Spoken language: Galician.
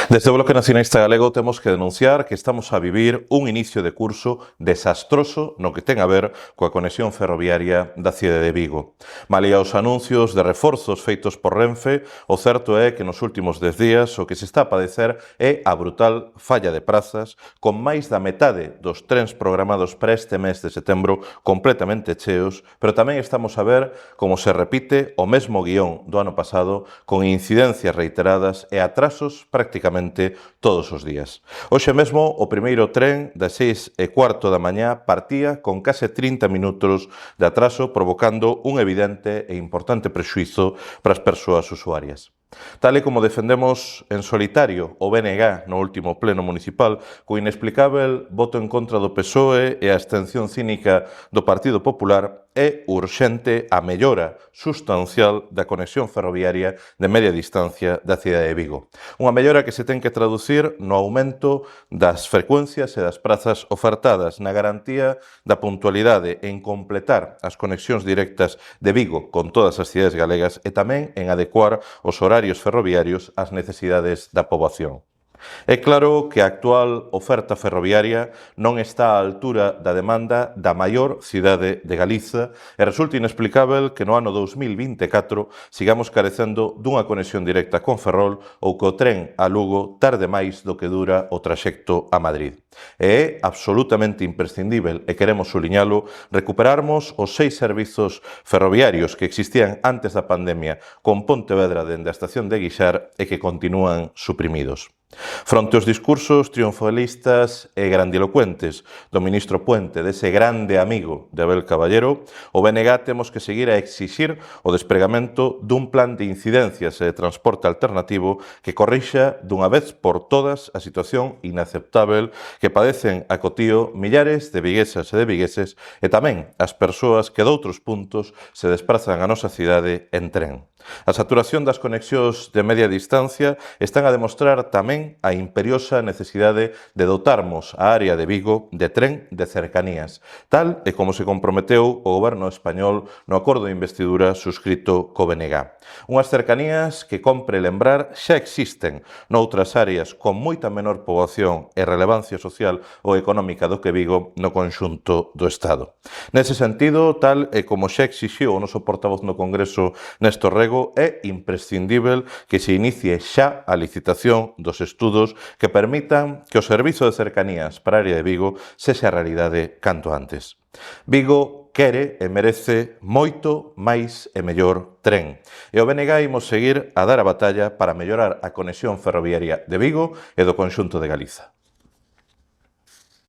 Desde o Bloque Nacionalista Galego temos que denunciar que estamos a vivir un inicio de curso desastroso no que ten a ver coa conexión ferroviaria da cidade de Vigo. Malía os anuncios de reforzos feitos por Renfe, o certo é que nos últimos 10 días o que se está a padecer é a brutal falla de prazas, con máis da metade dos trens programados para este mes de setembro completamente cheos, pero tamén estamos a ver como se repite o mesmo guión do ano pasado con incidencias reiteradas e atrasos prácticamente todos os días. Hoxe mesmo o primeiro tren das 6:15 da mañá partía con case 30 minutos de atraso, provocando un evidente e importante prexuízo para as persoas usuarias. Tal e como defendemos en solitario o BNG no último pleno municipal, co inexplicável voto en contra do PSOE e a abstención cínica do Partido Popular, é urxente a mellora sustancial da conexión ferroviaria de media distancia da cidade de Vigo. Unha mellora que se ten que traducir no aumento das frecuencias e das prazas ofertadas, na garantía da puntualidade, en completar as conexións directas de Vigo con todas as cidades galegas e tamén en adecuar os horarios ferroviarios ás necesidades da poboación. É claro que a actual oferta ferroviaria non está á altura da demanda da maior cidade de Galiza e resulta inexplicável que no ano 2024 sigamos carecendo dunha conexión directa con Ferrol ou que o tren a Lugo tarde máis do que dura o traxecto a Madrid. E é absolutamente imprescindível, e queremos suliñalo, recuperarmos os 6 servizos ferroviarios que existían antes da pandemia con Pontevedra dende a estación de Guixar e que continúan suprimidos. Fronte aos discursos triunfalistas e grandilocuentes do ministro Puente, dese grande amigo de Abel Caballero, o BNG temos que seguir a exixir o despregamento dun plan de incidencias e de transporte alternativo que corrixa dunha vez por todas a situación inaceptável que padecen a cotío millares de viguesas e de vigueses e tamén as persoas que doutros puntos se desprazan a nosa cidade en tren. A saturación das conexións de media distancia están a demostrar tamén a imperiosa necesidade de dotarmos a área de Vigo de tren de cercanías, tal e como se comprometeu o goberno español no acordo de investidura suscrito co BNG. Unhas cercanías que, compre lembrar, xa existen noutras áreas con moita menor poboación e relevancia social ou económica do que Vigo no conxunto do Estado. Nese sentido, tal e como xa exixiu o noso portavoz no Congreso Néstor Rego, é imprescindível que se inicie xa a licitación dos estudos que permitan que o servizo de cercanías para a área de Vigo sexa realidade canto antes. Vigo quere e merece moito máis e mellor tren. E o BNG imos seguir a dar a batalla para mellorar a conexión ferroviaria de Vigo e do conxunto de Galiza.